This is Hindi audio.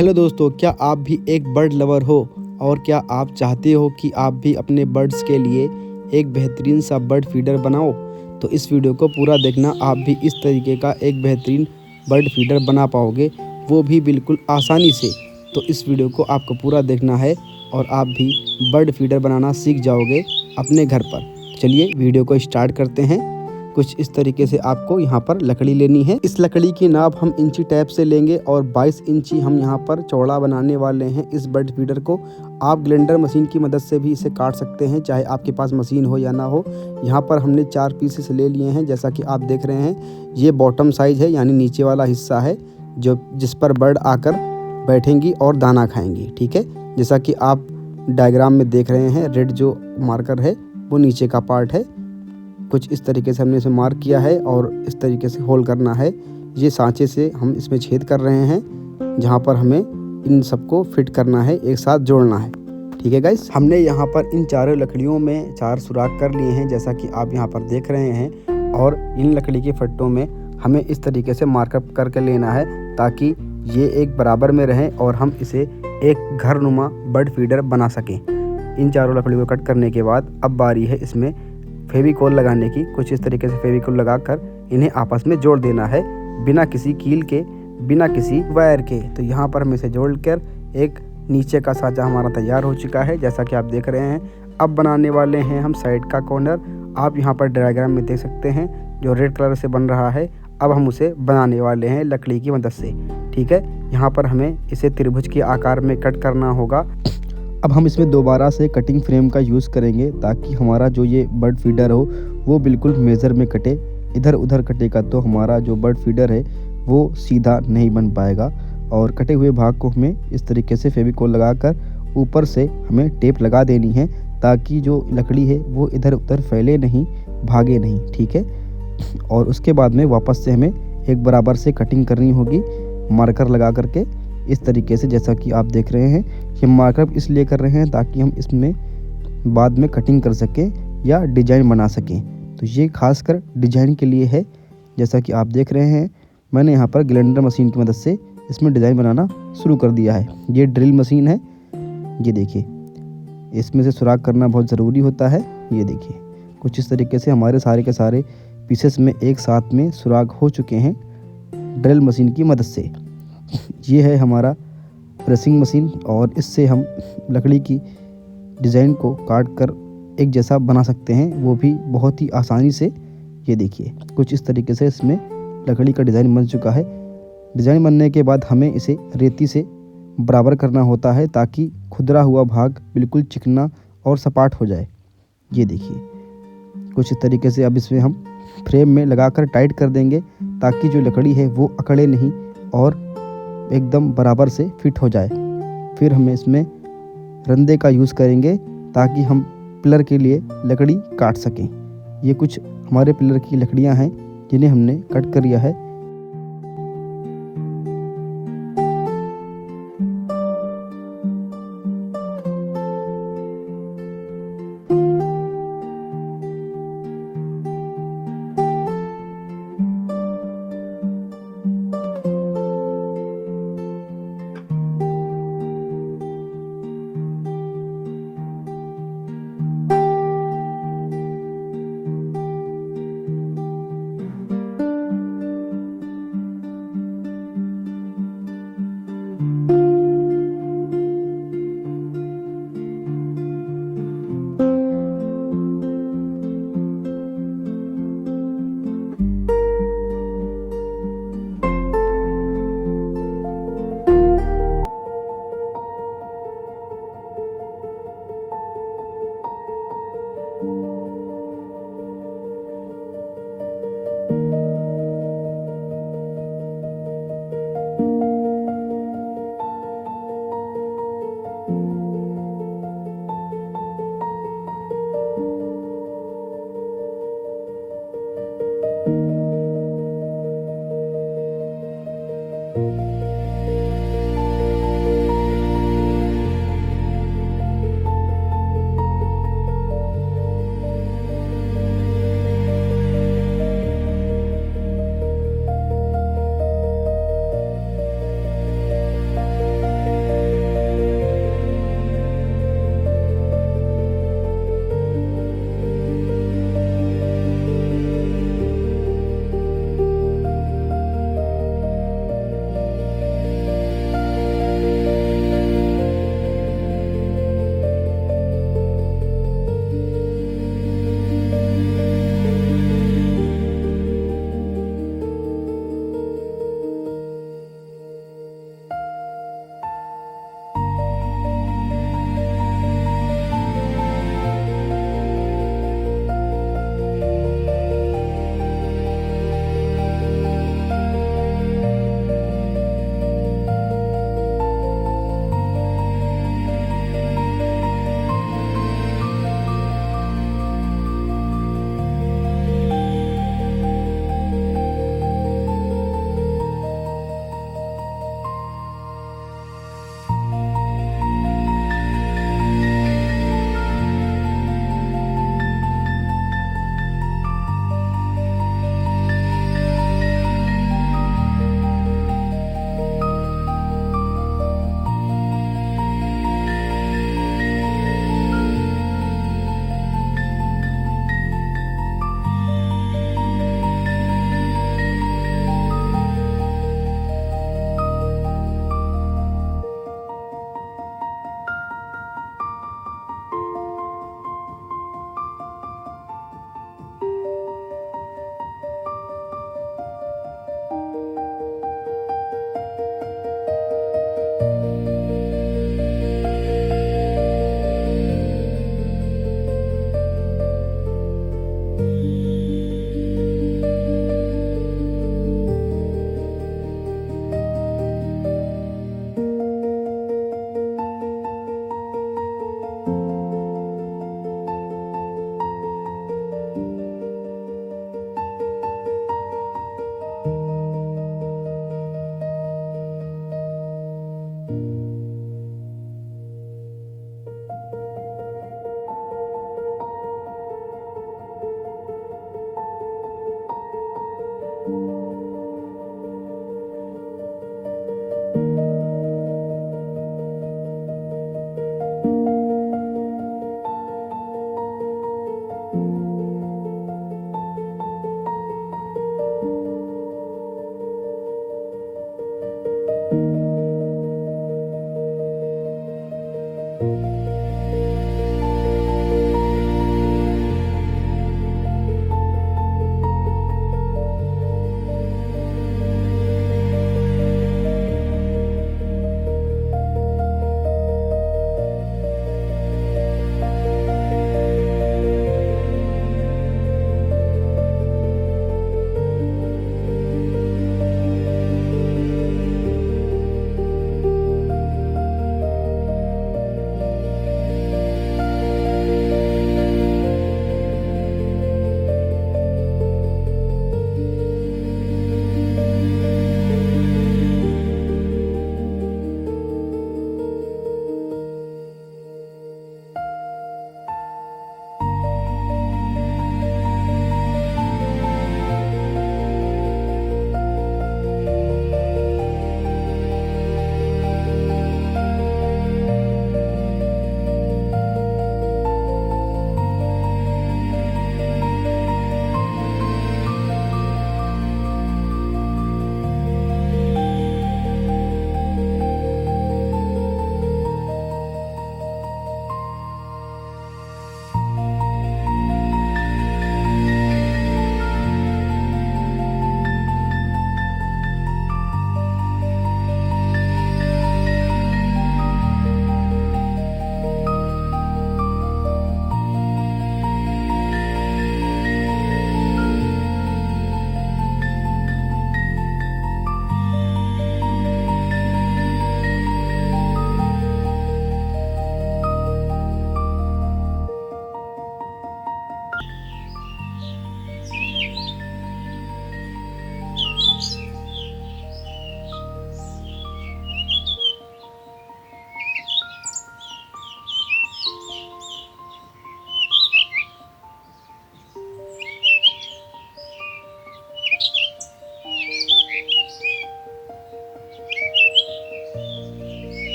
हेलो दोस्तों, क्या आप भी एक बर्ड लवर हो और क्या आप चाहते हो कि आप भी अपने बर्ड्स के लिए एक बेहतरीन सा बर्ड फीडर बनाओ? तो इस वीडियो को पूरा देखना, आप भी इस तरीके का एक बेहतरीन बर्ड फीडर बना पाओगे, वो भी बिल्कुल आसानी से। तो इस वीडियो को आपको पूरा देखना है और आप भी बर्ड फीडर बनाना सीख जाओगे अपने घर पर। चलिए वीडियो को स्टार्ट करते हैं। कुछ इस तरीके से आपको यहाँ पर लकड़ी लेनी है। इस लकड़ी की नाप हम इंची टैप से लेंगे और 22 इंची हम यहाँ पर चौड़ा बनाने वाले हैं इस बर्ड फीडर को। आप ग्राइंडर मशीन की मदद से भी इसे काट सकते हैं, चाहे आपके पास मशीन हो या ना हो। यहाँ पर हमने 4 पीसेस ले लिए हैं, जैसा कि आप देख रहे हैं। ये बॉटम साइज है, यानी नीचे वाला हिस्सा है जिस पर बर्ड आकर बैठेंगी और दाना खाएंगी। ठीक है, जैसा कि आप डायग्राम में देख रहे हैं, रेड जो मार्कर है वो नीचे का पार्ट है। कुछ इस तरीके से हमने इसे मार्क किया है और इस तरीके से होल करना है। ये सांचे से हम इसमें छेद कर रहे हैं, जहाँ पर हमें इन सबको फिट करना है, एक साथ जोड़ना है। ठीक है गाइस, हमने यहाँ पर इन चारों लकड़ियों में 4 सुराख कर लिए हैं, जैसा कि आप यहाँ पर देख रहे हैं। और इन लकड़ी के फट्टों में हमें इस तरीके से मार्कअप करके लेना है ताकि ये एक बराबर में रहें और हम इसे एक घरनुमा बर्ड फीडर बना सकें। इन चारों लकड़ियों को कट करने के बाद अब बारी है इसमें फेविकोल लगाने की। कुछ इस तरीके से फेविकोल लगाकर इन्हें आपस में जोड़ देना है, बिना किसी कील के, बिना किसी वायर के। तो यहाँ पर हम इसे जोड़कर एक नीचे का साँचा हमारा तैयार हो चुका है, जैसा कि आप देख रहे हैं। अब बनाने वाले हैं हम साइड का कॉर्नर। आप यहाँ पर डायग्राम में देख सकते हैं जो रेड कलर से बन रहा है। अब हम उसे बनाने वाले हैं लकड़ी की मदद से। ठीक है, यहाँ पर हमें इसे त्रिभुज के आकार में कट करना होगा। अब हम इसमें दोबारा से कटिंग फ्रेम का यूज़ करेंगे ताकि हमारा जो ये बर्ड फीडर हो वो बिल्कुल मेज़र में कटे। इधर उधर कटेगा तो हमारा जो बर्ड फीडर है वो सीधा नहीं बन पाएगा। और कटे हुए भाग को हमें इस तरीके से फेविकोल लगाकर ऊपर से हमें टेप लगा देनी है ताकि जो लकड़ी है वो इधर उधर फैले नहीं, भागे नहीं। ठीक है, और उसके बाद में वापस से हमें एक बराबर से कटिंग करनी होगी मार्कर लगा करके, इस तरीके से, जैसा कि आप देख रहे हैं। ये मार्कअप इसलिए कर रहे हैं ताकि हम इसमें बाद में कटिंग कर सकें या डिज़ाइन बना सकें। तो ये खासकर डिज़ाइन के लिए है। जैसा कि आप देख रहे हैं, मैंने यहाँ पर ग्राइंडर मशीन की मदद से इसमें डिज़ाइन बनाना शुरू कर दिया है। ये ड्रिल मशीन है, ये देखिए, इसमें से सुराख करना बहुत ज़रूरी होता है। ये देखिए, कुछ इस तरीके से हमारे सारे के सारे पीसेस में एक साथ में सुराख हो चुके हैं ड्रिल मशीन की मदद से। ये है हमारा प्रेसिंग मशीन और इससे हम लकड़ी की डिज़ाइन को काट कर एक जैसा बना सकते हैं, वो भी बहुत ही आसानी से। ये देखिए, कुछ इस तरीके से इसमें लकड़ी का डिज़ाइन बन चुका है। डिज़ाइन बनने के बाद हमें इसे रेती से बराबर करना होता है ताकि खुदरा हुआ भाग बिल्कुल चिकना और सपाट हो जाए। ये देखिए, कुछ इस तरीके से अब इसमें हम फ्रेम में लगाकर टाइट कर देंगे ताकि जो लकड़ी है वो अकड़े नहीं और एकदम बराबर से फिट हो जाए। फिर हमें इसमें रंदे का यूज़ करेंगे ताकि हम पिलर के लिए लकड़ी काट सकें। ये कुछ हमारे पिलर की लकड़ियां हैं जिन्हें हमने कट कर लिया है।